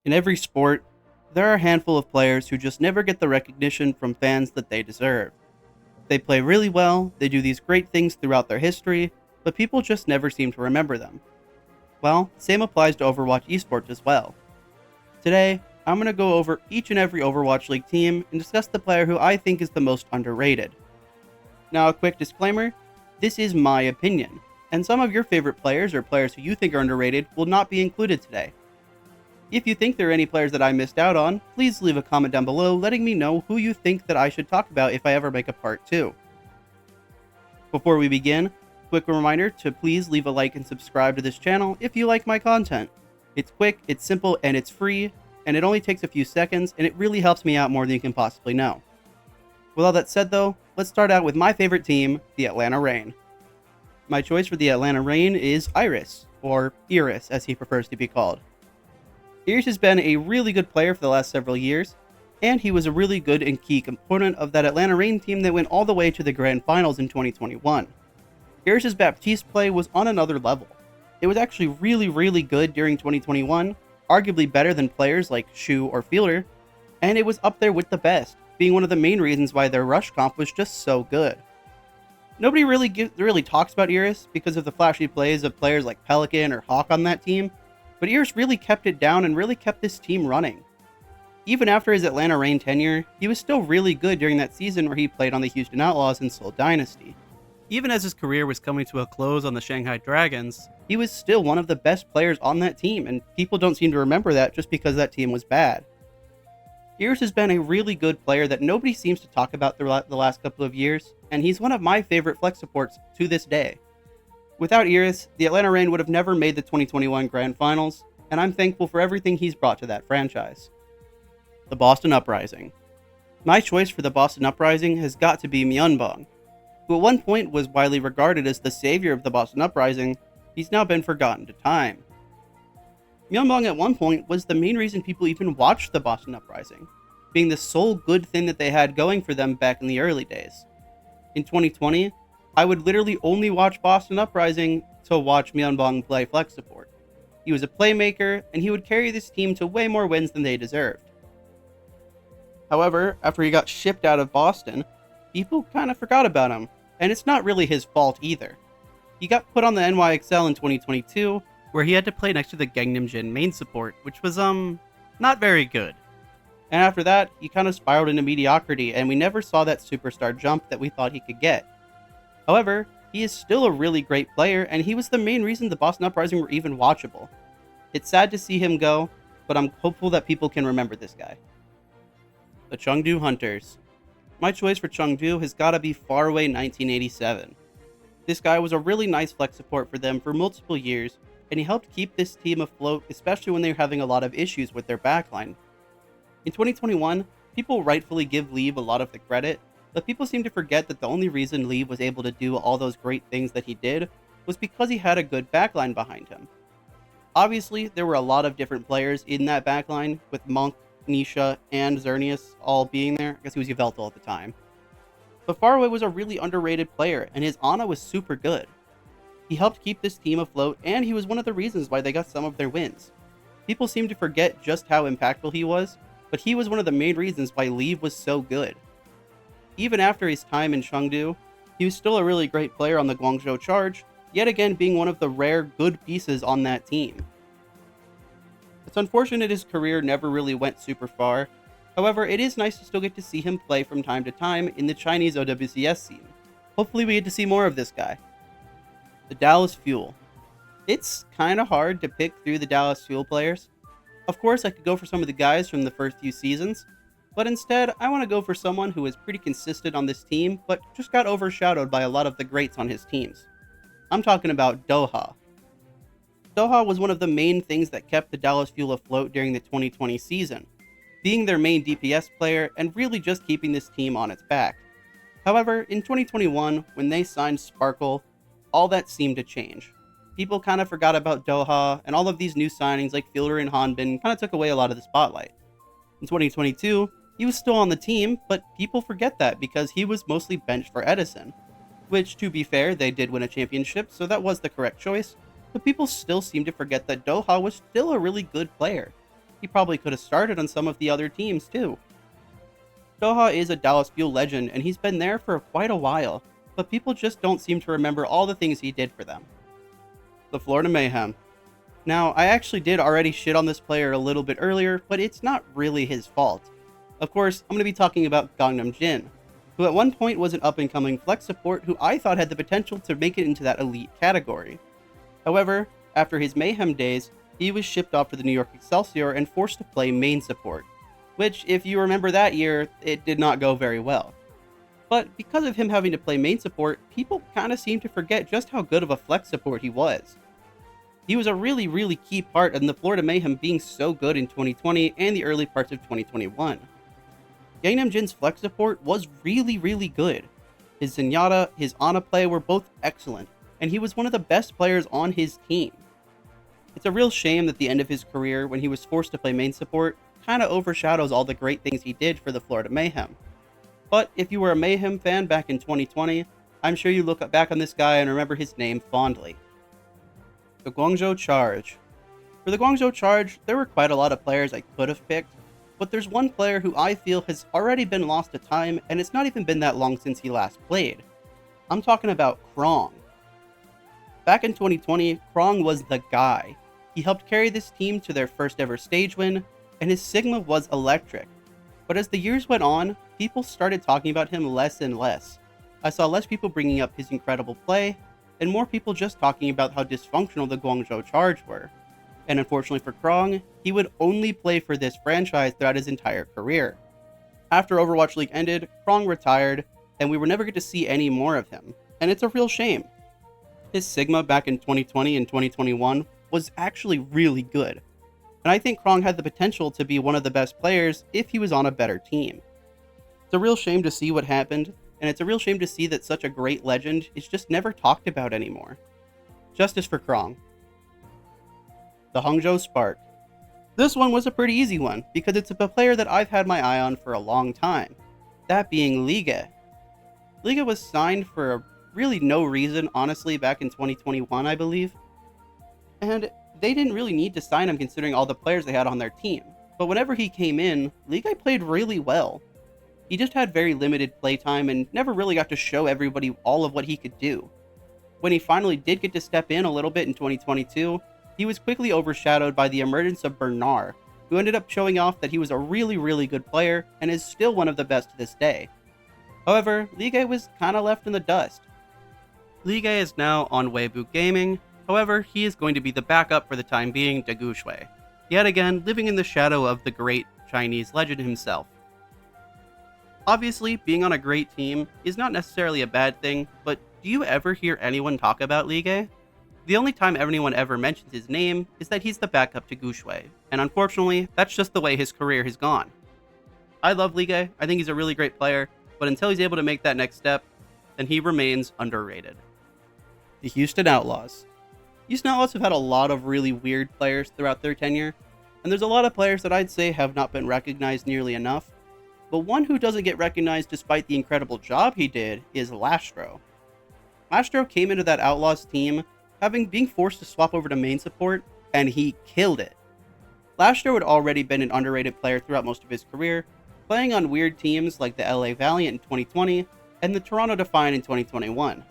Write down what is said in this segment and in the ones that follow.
In every sport, there are a handful of players who just never get the recognition from fans that they deserve. They play really well, they do these great things throughout their history, but people just never seem to remember them. Well, same applies to Overwatch esports as well. Today, I'm going to go over each and every Overwatch League team and discuss the player who I think is the most underrated. Now, a quick disclaimer, this is my opinion, and some of your favorite players or players who you think are underrated will not be included today. If you think there are any players that I missed out on, please leave a comment down below letting me know who you think that I should talk about if I ever make a part 2. Before we begin, quick reminder to please leave a like and subscribe to this channel if you like my content. It's quick, it's simple, and it's free, and it only takes a few seconds, and it really helps me out more than you can possibly know. With all that said though, let's start out with my favorite team, the Atlanta Reign. My choice for the Atlanta Reign is Iris, or Iris as he prefers to be called. Iris has been a really good player for the last several years, and he was a really good and key component of that Atlanta Reign team that went all the way to the Grand Finals in 2021. Iris' Baptiste play was on another level. It was actually really good during 2021, arguably better than players like Shu or Fielder, and it was up there with the best, being one of the main reasons why their rush comp was just so good. Nobody really talks about Iris because of the flashy plays of players like Pelican or Hawk on that team, but Iris really kept it down and really kept this team running. Even after his Atlanta Reign tenure, he was still really good during that season where he played on the Houston Outlaws and Seoul Dynasty. Even as his career was coming to a close on the Shanghai Dragons, he was still one of the best players on that team, and people don't seem to remember that just because that team was bad. Iris has been a really good player that nobody seems to talk about throughout the last couple of years, and he's one of my favorite flex supports to this day. Without Iris, the Atlanta Reign would have never made the 2021 Grand Finals, and I'm thankful for everything he's brought to that franchise. The Boston Uprising. My choice for the Boston Uprising has got to be Myeonbong, who at one point was widely regarded as the savior of the Boston Uprising. He's now been forgotten to time. Myeonbong at one point was the main reason people even watched the Boston Uprising, being the sole good thing that they had going for them back in the early days. In 2020, I would literally only watch Boston Uprising to watch Myeonbong play flex support. He was a playmaker, and he would carry this team to way more wins than they deserved. However, after he got shipped out of Boston, people kind of forgot about him, and it's not really his fault either. He got put on the NYXL in 2022, where he had to play next to the Gangnam Jin main support, which was, not very good. And after that, he kind of spiraled into mediocrity, and we never saw that superstar jump that we thought he could get. However, he is still a really great player, and he was the main reason the Boston Uprising were even watchable. It's sad to see him go, but I'm hopeful that people can remember this guy. The Chengdu Hunters. My choice for Chengdu has gotta be Faraway 1987. This guy was a really nice flex support for them for multiple years, and he helped keep this team afloat, especially when they were having a lot of issues with their backline. In 2021, people rightfully give Leave a lot of the credit, but people seem to forget that the only reason Leave was able to do all those great things that he did was because he had a good backline behind him. Obviously, there were a lot of different players in that backline, with Monk, Nisha, and Xerneas all being there. I guess he was Yveltal at the time. But Faraway was a really underrated player, and his Ana was super good. He helped keep this team afloat, and he was one of the reasons why they got some of their wins. People seem to forget just how impactful he was, but he was one of the main reasons why Leave was so good. Even after his time in Chengdu, he was still a really great player on the Guangzhou Charge, yet again being one of the rare good pieces on that team. It's unfortunate his career never really went super far, however it is nice to still get to see him play from time to time in the Chinese OWCS scene. Hopefully we get to see more of this guy. The Dallas Fuel. It's kinda hard to pick through the Dallas Fuel players. Of course I could go for some of the guys from the first few seasons, but instead, I want to go for someone who was pretty consistent on this team, but just got overshadowed by a lot of the greats on his teams. I'm talking about Doha. Doha was one of the main things that kept the Dallas Fuel afloat during the 2020 season, being their main DPS player and really just keeping this team on its back. However, in 2021, when they signed Sparkle, all that seemed to change. People kind of forgot about Doha, and all of these new signings like Fielder and Hanbin kind of took away a lot of the spotlight. In 2022, he was still on the team, but people forget that because he was mostly benched for Edison. Which, to be fair, they did win a championship, so that was the correct choice, but people still seem to forget that Doha was still a really good player. he probably could have started on some of the other teams too. Doha is a Dallas Fuel legend, and he's been there for quite a while, but people just don't seem to remember all the things he did for them. The Florida Mayhem. Now, I actually did already shit on this player a little bit earlier, but it's not really his fault. Of course, I'm going to be talking about Gangnam Jin, who at one point was an up-and-coming flex support who I thought had the potential to make it into that elite category. However, after his Mayhem days, he was shipped off to the New York Excelsior and forced to play main support, which, if you remember that year, it did not go very well. But because of him having to play main support, people kinda seem to forget just how good of a flex support he was. He was a really key part in the Florida Mayhem being so good in 2020 and the early parts of 2021. Gangnam Jin's flex support was really good. His Zenyatta, his Ana play were both excellent, and he was one of the best players on his team. It's a real shame that the end of his career, when he was forced to play main support, kinda overshadows all the great things he did for the Florida Mayhem. But if you were a Mayhem fan back in 2020, I'm sure you look back on this guy and remember his name fondly. The Guangzhou Charge. For the Guangzhou Charge, there were quite a lot of players I could have picked, but there's one player who I feel has already been lost to time, and it's not even been that long since he last played. I'm talking about Krong. Back in 2020, Krong was the guy. He helped carry this team to their first ever stage win, and his Sigma was electric. But as the years went on, people started talking about him less and less. I saw less people bringing up his incredible play, and more people just talking about how dysfunctional the Guangzhou Charge were. And unfortunately for Krong, he would only play for this franchise throughout his entire career. After Overwatch League ended, Krong retired, and we would never get to see any more of him, and it's a real shame. His Sigma back in 2020 and 2021 was actually really good, and I think Krong had the potential to be one of the best players if he was on a better team. It's a real shame to see what happened, and it's a real shame to see that such a great legend is just never talked about anymore. Justice for Krong. The Hangzhou Spark. This one was a pretty easy one, because it's a player that I've had my eye on for a long time, that being Liga. Liga was signed for really no reason, honestly, back in 2021, I believe. And they didn't really need to sign him considering all the players they had on their team. But whenever he came in, Liga played really well. He just had very limited playtime and never really got to show everybody all of what he could do. When he finally did get to step in a little bit in 2022, he was quickly overshadowed by the emergence of Bernard, who ended up showing off that he was a really good player and is still one of the best to this day. However, Liga was kinda left in the dust. Liga is now on Weibo Gaming, however, he is going to be the backup for the time being to Guxue, yet again living in the shadow of the great Chinese legend himself. Obviously, being on a great team is not necessarily a bad thing, but do you ever hear anyone talk about Liga? The only time anyone ever mentions his name is that he's the backup to Guxue, and unfortunately, that's just the way his career has gone. I love Liga, I think he's a really great player, but until he's able to make that next step, then he remains underrated. The Houston Outlaws. Houston Outlaws have had a lot of really weird players throughout their tenure, and there's a lot of players that I'd say have not been recognized nearly enough, but one who doesn't get recognized despite the incredible job he did is Lastro. Lastro came into that Outlaws team being forced to swap over to main support, and he killed it. Lastro had already been an underrated player throughout most of his career, playing on weird teams like the LA Valiant in 2020 and the Toronto Defiant in 2021.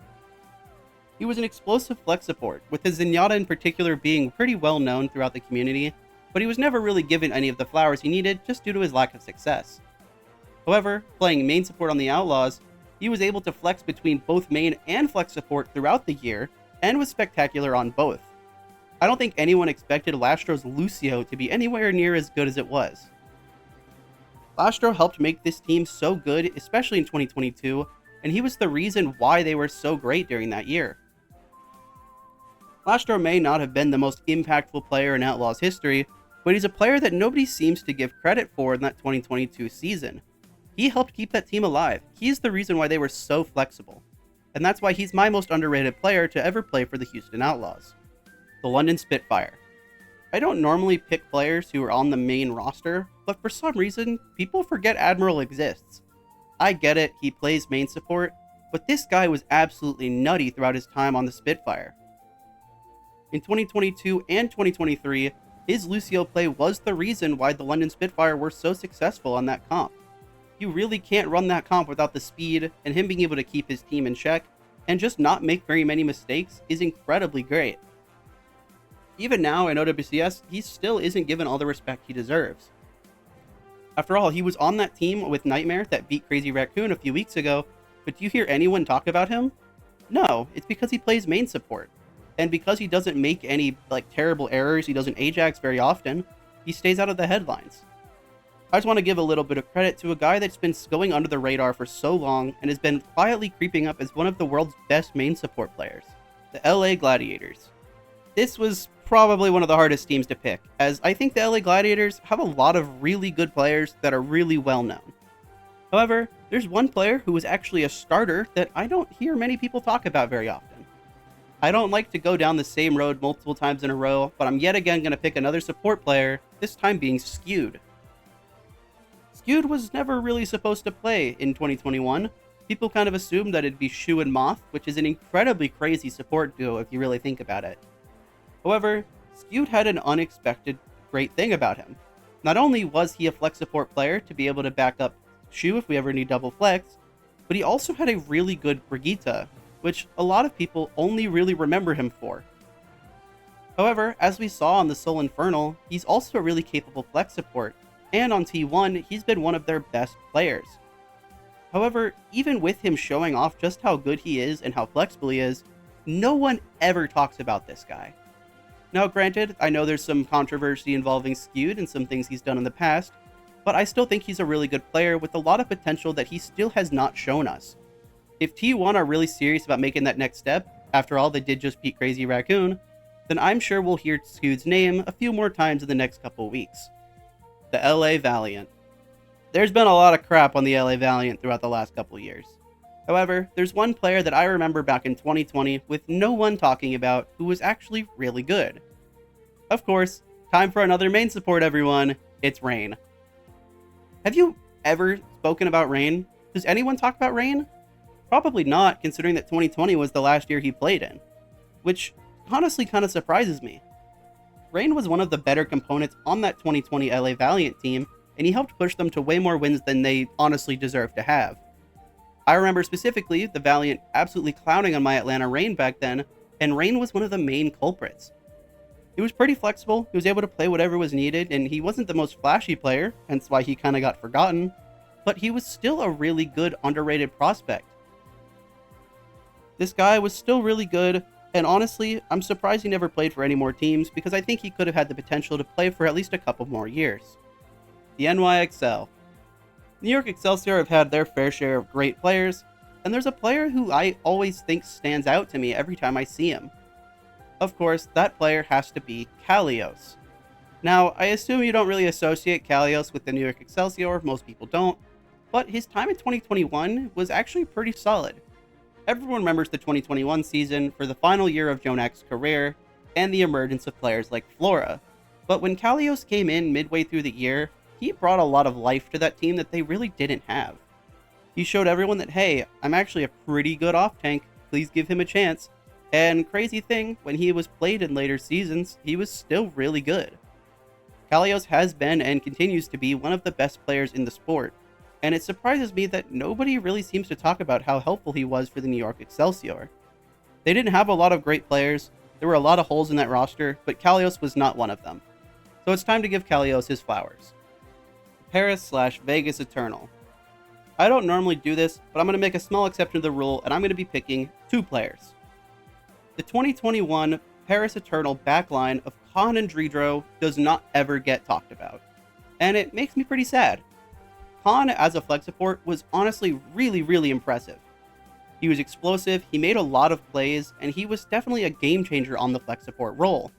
He was an explosive flex support, with his Zenyatta in particular being pretty well known throughout the community, but he was never really given any of the flowers he needed just due to his lack of success. However, playing main support on the Outlaws, he was able to flex between both main and flex support throughout the year, and was spectacular on both. I don't think anyone expected Lastro's Lucio to be anywhere near as good as it was. Lastro helped make this team so good, especially in 2022, and he was the reason why they were so great during that year. Lastro may not have been the most impactful player in Outlaws history, but he's a player that nobody seems to give credit for in that 2022 season. He helped keep that team alive. He's the reason why they were so flexible. And that's why he's my most underrated player to ever play for the Houston Outlaws. The London Spitfire. I don't normally pick players who are on the main roster, but for some reason, people forget Admiral exists. I get it, he plays main support, but this guy was absolutely nutty throughout his time on the Spitfire. In 2022 and 2023, His Lucio play was the reason why the London Spitfire were so successful on that comp. You really can't run that comp without the speed, and him being able to keep his team in check and just not make very many mistakes is incredibly great. Even now in OWCS, he still isn't given all the respect he deserves. After all, he was on that team with Nightmare that beat Crazy Raccoon a few weeks ago, but do you hear anyone talk about him? No, it's because he plays main support. And because he doesn't make any terrible errors, he doesn't Ajax very often, he stays out of the headlines. I just want to give a little bit of credit to a guy that's been going under the radar for so long and has been quietly creeping up as one of the world's best main support players, the LA Gladiators. This was probably one of the hardest teams to pick, as I think the LA Gladiators have a lot of really good players that are really well known. However, there's one player who was actually a starter that I don't hear many people talk about very often. I don't like to go down the same road multiple times in a row, but I'm yet again going to pick another support player, this time being Skewed. Skewed was never really supposed to play in 2021. People kind of assumed that it'd be Shu and Moth, which is an incredibly crazy support duo if you really think about it. However, Skewed had an unexpected great thing about him. Not only was he a flex support player to be able to back up Shu if we ever need double flex, but he also had a really good Brigitte, which a lot of people only really remember him for. However, as we saw on the Soul Infernal, he's also a really capable flex support, and on T1, he's been one of their best players. However, even with him showing off just how good he is and how flexible he is, no one ever talks about this guy. Now granted, I know there's some controversy involving Skewed and some things he's done in the past, but I still think he's a really good player with a lot of potential that he still has not shown us. If T1 are really serious about making that next step, after all they did just beat Crazy Raccoon, then I'm sure we'll hear Skewed's name a few more times in the next couple weeks. The LA Valiant. There's been a lot of crap on the LA Valiant throughout the last couple years. However, there's one player that I remember back in 2020 with no one talking about who was actually really good. Of course, time for another main support, everyone. It's Rain. Have you ever spoken about Rain? Does anyone talk about Rain? Probably not, considering that 2020 was the last year he played in, which honestly kind of surprises me. Rain was one of the better components on that 2020 LA Valiant team, and he helped push them to way more wins than they honestly deserve to have. I remember specifically the Valiant absolutely clowning on my Atlanta Rain back then, and Rain was one of the main culprits. He was pretty flexible, he was able to play whatever was needed, and he wasn't the most flashy player, hence why he kind of got forgotten, but he was still a really good underrated prospect. This guy was still really good, and honestly, I'm surprised he never played for any more teams because I think he could have had the potential to play for at least a couple more years. The NYXL. New York Excelsior have had their fair share of great players, and there's a player who I always think stands out to me every time I see him. Of course, that player has to be Kalios. Now, I assume you don't really associate Kalios with the New York Excelsior, most people don't, but his time in 2021 was actually pretty solid. Everyone remembers the 2021 season for the final year of Jonak's career and the emergence of players like Flora, but when Kalios came in midway through the year, he brought a lot of life to that team that they really didn't have. He showed everyone that, hey, I'm actually a pretty good off-tank, please give him a chance. And crazy thing, when he was played in later seasons, he was still really good. Kalios has been and continues to be one of the best players in the sport, and it surprises me that nobody really seems to talk about how helpful he was for the New York Excelsior. They didn't have a lot of great players, there were a lot of holes in that roster, but Kalios was not one of them. So it's time to give Kalios his flowers. Paris/Vegas Eternal. I don't normally do this, but I'm going to make a small exception to the rule, and I'm going to be picking two players. The 2021 Paris Eternal backline of Khan and Dredro does not ever get talked about, and it makes me pretty sad. Khan as a flex support was honestly really impressive. He was explosive, he made a lot of plays, and he was definitely a game changer on the flex support role.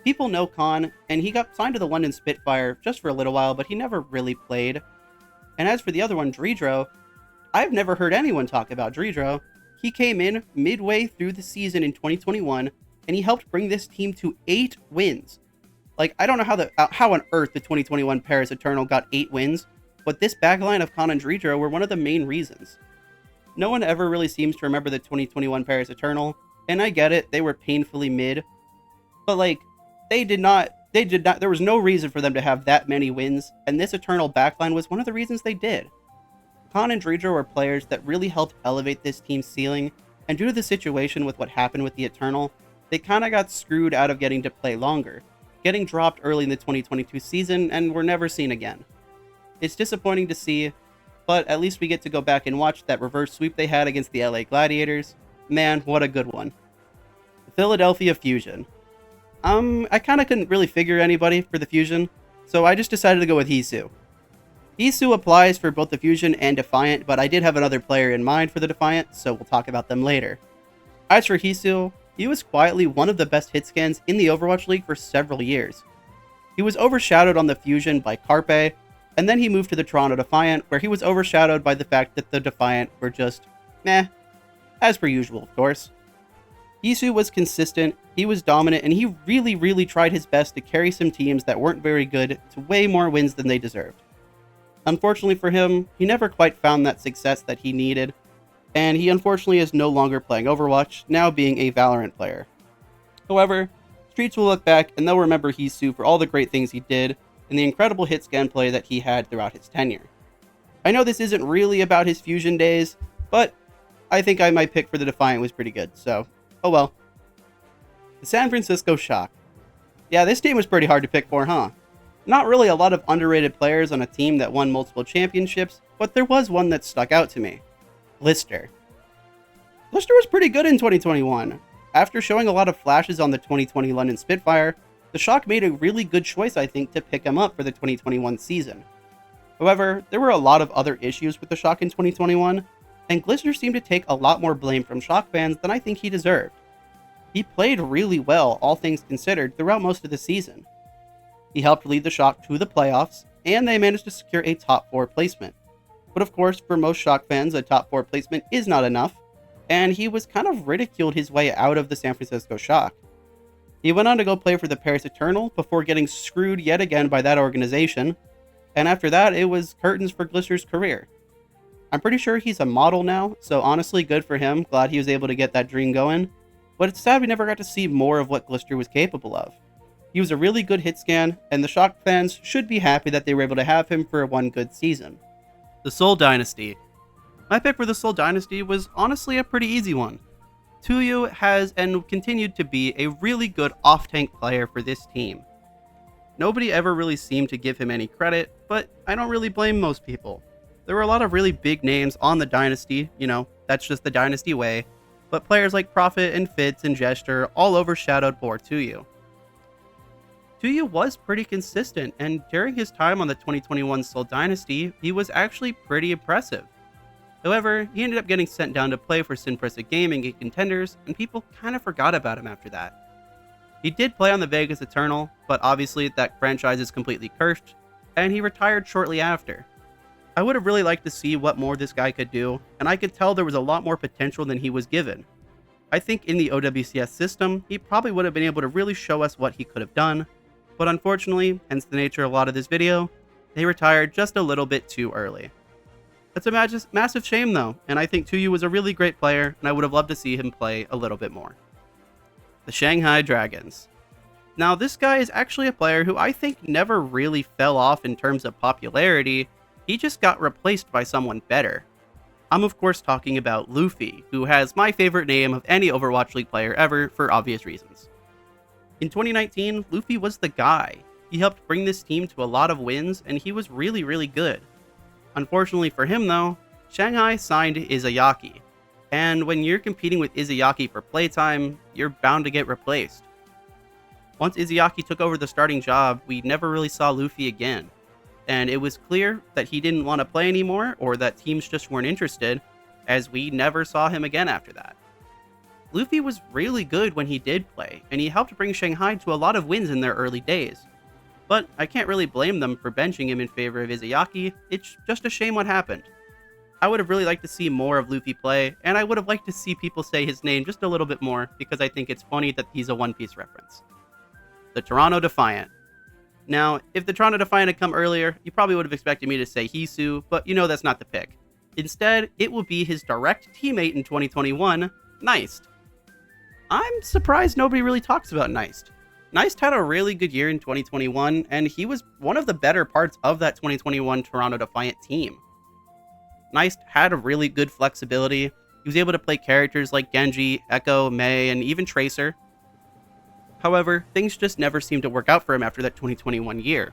People know Khan, and he got signed to the London Spitfire just for a little while, but he never really played. And as for the other one, Dredro, I've never heard anyone talk about Dredro. He came in midway through the season in 2021, and he helped bring this team to 8 wins. I don't know how on earth the 2021 Paris Eternal got 8 wins, but this backline of Khan and Dredro were one of the main reasons. No one ever really seems to remember the 2021 Paris Eternal, and I get it, they were painfully mid, but they did not There was no reason for them to have that many wins, and this Eternal backline was one of the reasons they did. Khan and Dredger were players that really helped elevate this team's ceiling, and due to the situation with what happened with the Eternal, they kinda got screwed out of getting to play longer, getting dropped early in the 2022 season and were never seen again. It's disappointing to see, but at least we get to go back and watch that reverse sweep they had against the LA Gladiators. Man, what a good one. The Philadelphia Fusion. I kinda couldn't really figure anybody for the Fusion, so I just decided to go with Hisu. Hisu applies for both the Fusion and Defiant, but I did have another player in mind for the Defiant, so we'll talk about them later. As for Hisu, he was quietly one of the best hit scans in the Overwatch League for several years. He was overshadowed on the Fusion by Carpe, and then he moved to the Toronto Defiant, where he was overshadowed by the fact that the Defiant were just meh, as per usual, of course. Hisu was consistent, he was dominant, and he really tried his best to carry some teams that weren't very good to way more wins than they deserved. Unfortunately for him, he never quite found that success that he needed, and he unfortunately is no longer playing Overwatch, now being a Valorant player. However, Streets will look back and they'll remember Hisu for all the great things he did and the incredible hit scan play that he had throughout his tenure. I know this isn't really about his Fusion days, but I think my pick for the Defiant was pretty good, so oh well. The San Francisco Shock. Yeah, this team was pretty hard to pick for, huh? Not really a lot of underrated players on a team that won multiple championships, but there was one that stuck out to me. Glister. Glister was pretty good in 2021. After showing a lot of flashes on the 2020 London Spitfire, the Shock made a really good choice, I think, to pick him up for the 2021 season. However, there were a lot of other issues with the Shock in 2021, and Glister seemed to take a lot more blame from Shock fans than I think he deserved. He played really well, all things considered, throughout most of the season. He helped lead the Shock to the playoffs, and they managed to secure a top 4 placement. But of course, for most Shock fans, a top 4 placement is not enough, and he was kind of ridiculed his way out of the San Francisco Shock. He went on to go play for the Paris Eternal before getting screwed yet again by that organization, and after that, it was curtains for Glister's career. I'm pretty sure he's a model now, so honestly, good for him, glad he was able to get that dream going, but it's sad we never got to see more of what Glister was capable of. He was a really good hit scan, and the Shock fans should be happy that they were able to have him for one good season. The Seoul Dynasty. My pick for the Seoul Dynasty was honestly a pretty easy one. Tuyu has and continued to be a really good off-tank player for this team. Nobody ever really seemed to give him any credit, but I don't really blame most people. There were a lot of really big names on the Dynasty, that's just the Dynasty way, but players like Prophet and Fitz and Gesture all overshadowed poor Tuyu. Tuyu was pretty consistent, and during his time on the 2021 Seoul Dynasty, he was actually pretty impressive. However, he ended up getting sent down to play for Sinpresa Gaming and Contenders, and people kind of forgot about him after that. He did play on the Vegas Eternal, but obviously that franchise is completely cursed, and he retired shortly after. I would have really liked to see what more this guy could do, and I could tell there was a lot more potential than he was given. I think in the OWCS system, he probably would have been able to really show us what he could have done, but unfortunately, hence the nature of a lot of this video, they retired just a little bit too early. It's a massive shame though, and I think Tuyu was a really great player, and I would have loved to see him play a little bit more. The Shanghai Dragons. Now this guy is actually a player who I think never really fell off in terms of popularity, he just got replaced by someone better. I'm of course talking about Luffy, who has my favorite name of any Overwatch League player ever for obvious reasons. In 2019, Luffy was the guy. He helped bring this team to a lot of wins, and he was really good. Unfortunately for him though, Shanghai signed Izayaki, and when you're competing with Izayaki for playtime, you're bound to get replaced. Once Izayaki took over the starting job, we never really saw Luffy again, and it was clear that he didn't want to play anymore or that teams just weren't interested, as we never saw him again after that. Luffy was really good when he did play, and he helped bring Shanghai to a lot of wins in their early days. But I can't really blame them for benching him in favor of Izayaki, it's just a shame what happened. I would have really liked to see more of Luffy play, and I would have liked to see people say his name just a little bit more, because I think it's funny that he's a One Piece reference. The Toronto Defiant. Now, if the Toronto Defiant had come earlier, you probably would have expected me to say Hisu, but that's not the pick. Instead, it will be his direct teammate in 2021, Neist. I'm surprised nobody really talks about Neist. NYXL had a really good year in 2021, and he was one of the better parts of that 2021 Toronto Defiant team. NYXL had a really good flexibility. He was able to play characters like Genji, Echo, Mei, and even Tracer. However, things just never seemed to work out for him after that 2021 year.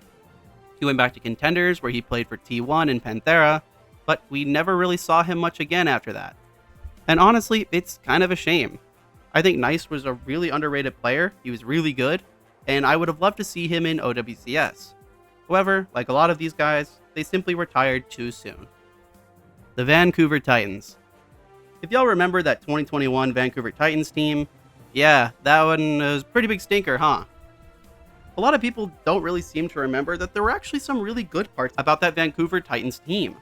He went back to Contenders, where he played for T1 and Panthera, but we never really saw him much again after that. And honestly, it's kind of a shame. I think NYXL was a really underrated player, he was really good, and I would have loved to see him in OWCS. However, like a lot of these guys, they simply retired too soon. The Vancouver Titans. If y'all remember that 2021 Vancouver Titans team, yeah, that one was a pretty big stinker, huh? A lot of people don't really seem to remember that there were actually some really good parts about that Vancouver Titans team.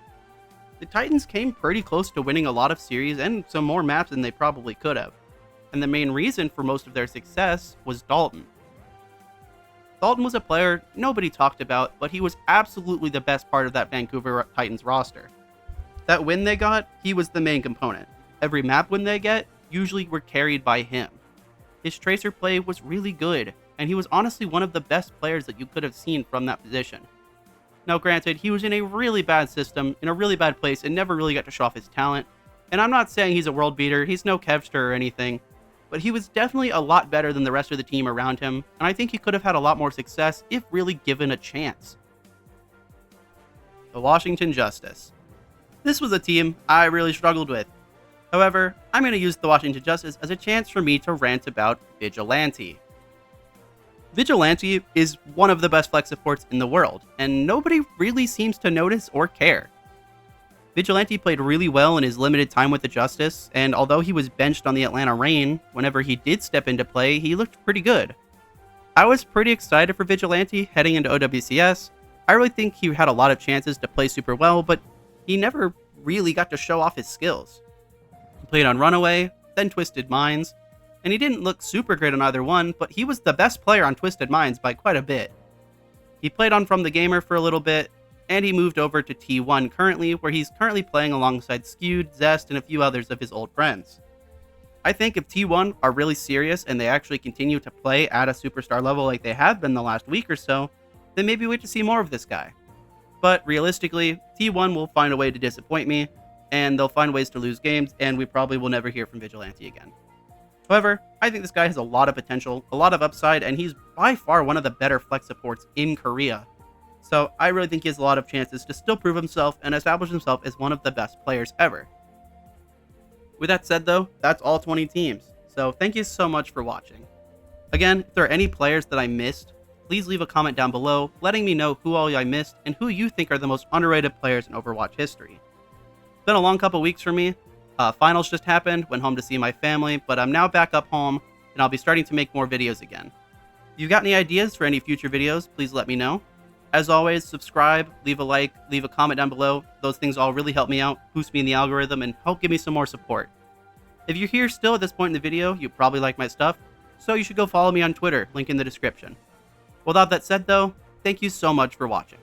The Titans came pretty close to winning a lot of series and some more maps than they probably could have. And the main reason for most of their success was Dalton. Dalton was a player nobody talked about, but he was absolutely the best part of that Vancouver Titans roster. That win they got, he was the main component. Every map win they get, usually were carried by him. His Tracer play was really good, and he was honestly one of the best players that you could have seen from that position. Now granted, he was in a really bad system, in a really bad place, and never really got to show off his talent. And I'm not saying he's a world beater, he's no Kevster or anything, but he was definitely a lot better than the rest of the team around him, and I think he could have had a lot more success if really given a chance. The Washington Justice. This was a team I really struggled with. However, I'm going to use the Washington Justice as a chance for me to rant about Vigilante. Vigilante is one of the best flex supports in the world, and nobody really seems to notice or care. Vigilante played really well in his limited time with the Justice, and although he was benched on the Atlanta Reign, whenever he did step into play, he looked pretty good. I was pretty excited for Vigilante heading into OWCS. I really think he had a lot of chances to play super well, but he never really got to show off his skills. He played on Runaway, then Twisted Minds, and he didn't look super great on either one, but he was the best player on Twisted Minds by quite a bit. He played on From the Gamer for a little bit, and he moved over to T1 currently, where he's currently playing alongside Skewed, Zest, and a few others of his old friends. I think if T1 are really serious and they actually continue to play at a superstar level like they have been the last week or so, then maybe we get to see more of this guy. But realistically, T1 will find a way to disappoint me, and they'll find ways to lose games, and we probably will never hear from Vigilante again. However, I think this guy has a lot of potential, a lot of upside, and he's by far one of the better flex supports in Korea. So I really think he has a lot of chances to still prove himself and establish himself as one of the best players ever. With that said though, that's all 20 teams, so thank you so much for watching. Again, if there are any players that I missed, please leave a comment down below letting me know who all I missed and who you think are the most underrated players in Overwatch history. It's been a long couple weeks for me. Finals just happened, went home to see my family, but I'm now back up home and I'll be starting to make more videos again. If you've got any ideas for any future videos, please let me know. As always, subscribe, leave a like, leave a comment down below. Those things all really help me out, boost me in the algorithm, and help give me some more support. If you're here still at this point in the video, you probably like my stuff, so you should go follow me on Twitter, link in the description. Without that said though, thank you so much for watching.